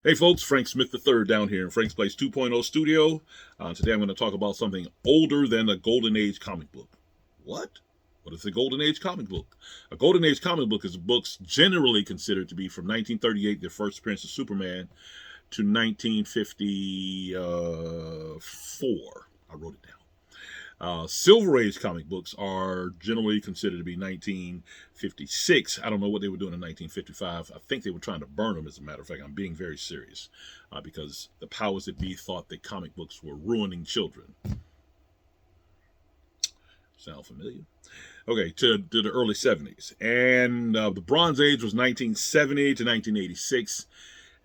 Hey folks, Frank Smith III down here in Frank's Place 2.0 studio. Today I'm going to talk about something older than a Golden Age comic book. What? What is a Golden Age comic book? A Golden Age comic book is books generally considered to be from 1938, the first appearance of Superman, to 1954. I wrote it down. Silver Age comic books are generally considered to be 1956. I don't know what they were doing in 1955. I think they were trying to burn them, as a matter of fact. I'm being very serious because the powers that be thought that comic books were ruining children. Sound familiar? Okay, to the early 70s. And the Bronze Age was 1970 to 1986.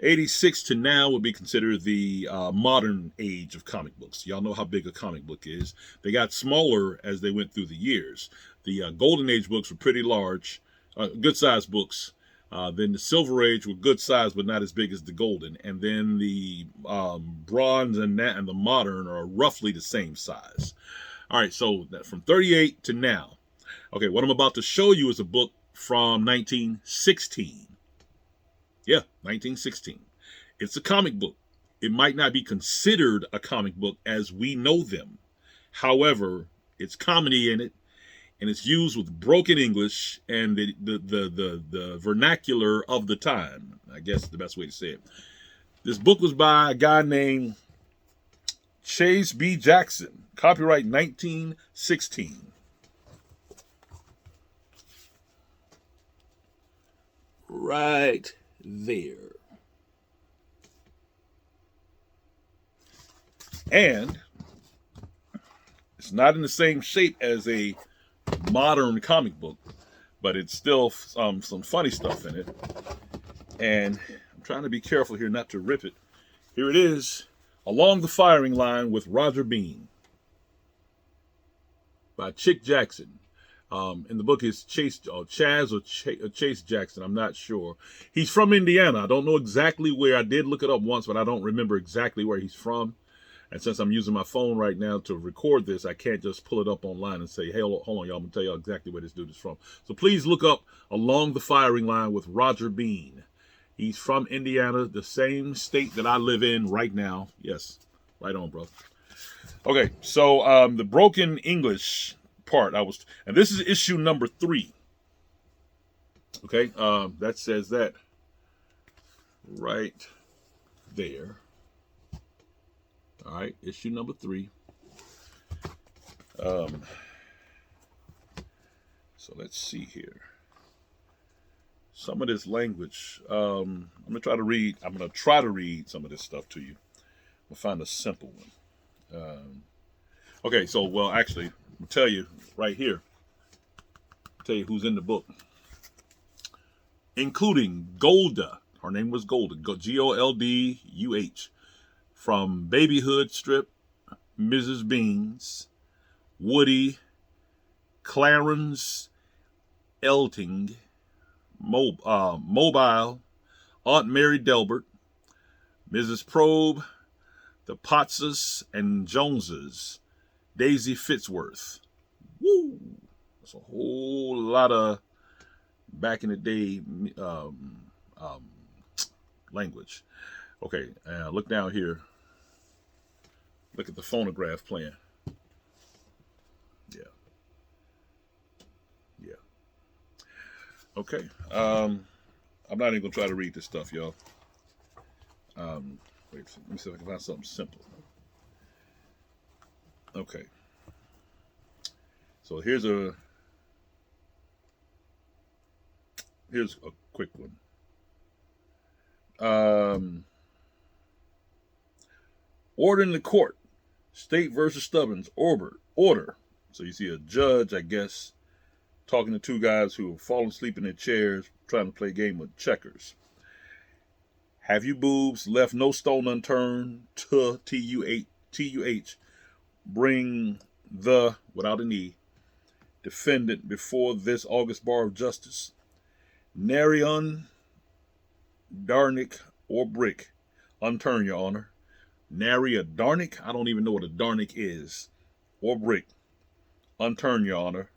86 to now would be considered the modern age of comic books. Y'all know how big a comic book is. They got smaller as they went through the years. The Golden Age books were pretty large, good sized books. Then the Silver Age were good size, but not as big as the Golden. And then the Bronze and the Modern are roughly the same size. All right, so from 38 to now. Okay, what I'm about to show you is a book from 1916. Yeah, 1916. It's a comic book. It might not be considered a comic book as we know them. However, it's comedy in it, and it's used with broken English and the vernacular of the time. I guess is the best way to say it. This book was by a guy named Chase B. Jackson. Copyright 1916. Right there. And it's not in the same shape as a modern comic book, but it's still some funny stuff in it. And I'm trying to be careful here not to rip it. Here it is, Along the Firing Line with Roger Bean by Chick Jackson. In the book is Chaz or Chase Jackson. I'm not sure. He's from Indiana. I don't know exactly where. I did look it up once, but I don't remember exactly where he's from. And since I'm using my phone right now to record this, I can't just pull it up online and say, hey, hold on, y'all. I'm going to tell y'all exactly where this dude is from. So please look up Along the Firing Line with Roger Bean. He's from Indiana, the same state that I live in right now. Yes, right on, bro. Okay, so the broken English part, and this is issue number 3. Okay, that says that right there. All right, issue number 3. So let's see here. Some of this language, I'm gonna try to read. I'm gonna try to read some of this stuff to you. We'll find a simple one. Okay, so actually, I'll tell you right here. I'll tell you who's in the book, including Golda. Her name was Golda. Golduh, from Babyhood strip, Mrs. Beans, Woody, Clarence Elting, Mobile, Aunt Mary Delbert, Mrs. Probe, the Pottses and Joneses, Daisy Fitzworth. Woo! That's a whole lot of back in the day language. Okay, look down here. Look at the phonograph playing. Yeah. Yeah. Okay. I'm not even going to try to read this stuff, y'all. Wait, let me see if I can find something simple. Okay. So here's a quick one. Order in the court. State versus Stubbins. Order. So you see a judge, I guess, talking to two guys who have fallen asleep in their chairs trying to play a game of checkers. Have you boobs left no stone unturned to TUH bring the, without an E, defendant before this August bar of justice. Nary darnick or brick unturn, your honor. Nary a darnick, I don't even know what a darnick is, or brick unturn, your honor.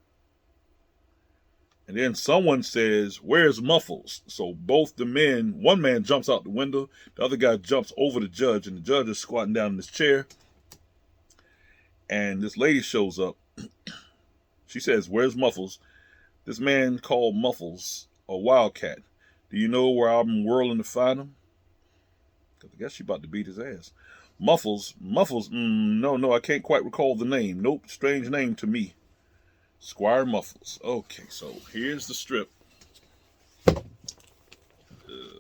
And then someone says, "Where's Muffles?" So both the men, one man jumps out the window, the other guy jumps over the judge, and the judge is squatting down in his chair. And this lady shows up. She says, "Where's Muffles?" This man called Muffles a wildcat. "Do you know where I'm whirling to find him?" Because I guess she about to beat his ass. Muffles, no, I can't quite recall the name. Nope, strange name to me. Squire Muffles. Okay, so here's the strip.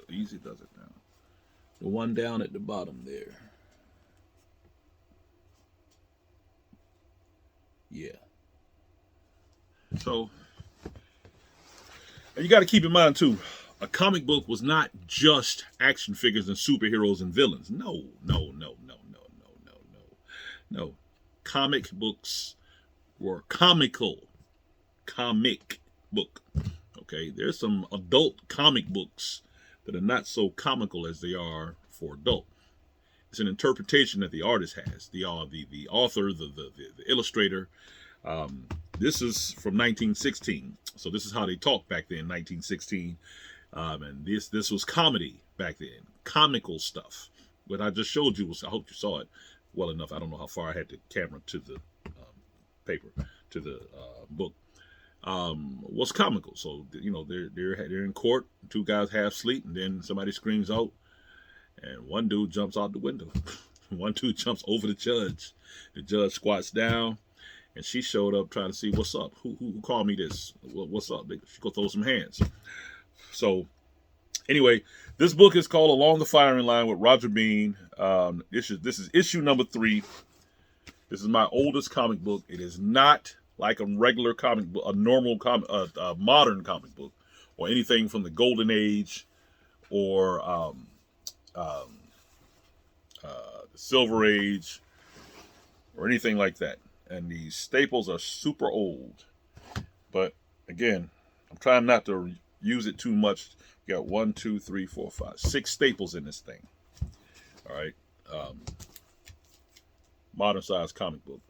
Easy does it now. The one down at the bottom there. Yeah. So, and you got to keep in mind too, a comic book was not just action figures and superheroes and villains. No. Comic books were comic book. Okay, there's some adult comic books that are not so comical as they are for adult. It's an interpretation that the artist has, the author, the illustrator. This is from 1916, so this is how they talked back then, 1916, and this was comedy back then, comical stuff. What I just showed you was, I hope you saw it well enough. I don't know how far I had the camera to the paper, to the book. Was comical. So they're in court. Two guys half asleep, and then somebody screams out, and one dude jumps out the window. One dude jumps over the judge. The judge squats down, and she showed up trying to see what's up. Who called me this? What's up? She go throw some hands. So anyway, this book is called Along the Firing Line with Roger Bean. This is issue number 3. This is my oldest comic book. It is not like a regular comic book, a normal modern comic book, or anything from the Golden Age, or the Silver Age, or anything like that. And these staples are super old. But again, I'm trying not to use it too much. We got 1, 2, 3, 4, 5, 6 staples in this thing. All right. Modern size comic book.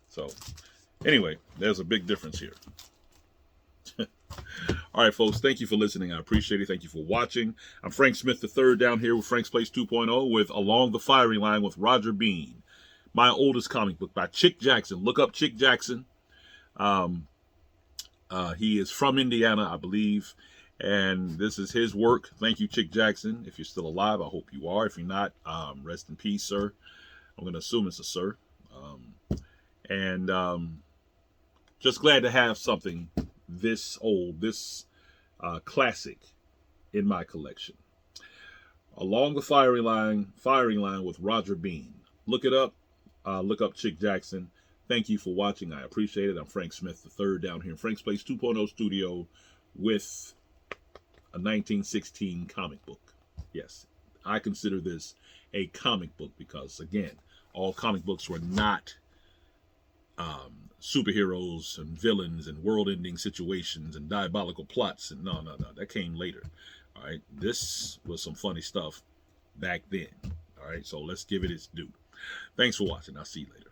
So anyway, there's a big difference here. All right, folks, thank you for listening. I appreciate it. Thank you for watching. I'm Frank Smith III down here with Frank's Place 2.0 with Along the Firing Line with Roger Bean. My oldest comic book by Chick Jackson. Look up Chick Jackson. He is from Indiana, I believe, and this is his work. Thank you, Chick Jackson. If you're still alive, I hope you are. If you're not, rest in peace, sir. I'm going to assume it's a sir. Just glad to have something this old, this classic in my collection. Along the Firing Line with Roger Bean. Look it up. Look up Chick Jackson. Thank you for watching. I appreciate it. I'm Frank Smith III down here in Frank's Place 2.0 studio with a 1916 comic book. Yes, I consider this a comic book because, again, all comic books were not superheroes and villains and world-ending situations and diabolical plots. And no, that came later. All right, this was some funny stuff back then. All right, so let's give it its due. Thanks for watching. I'll see you later.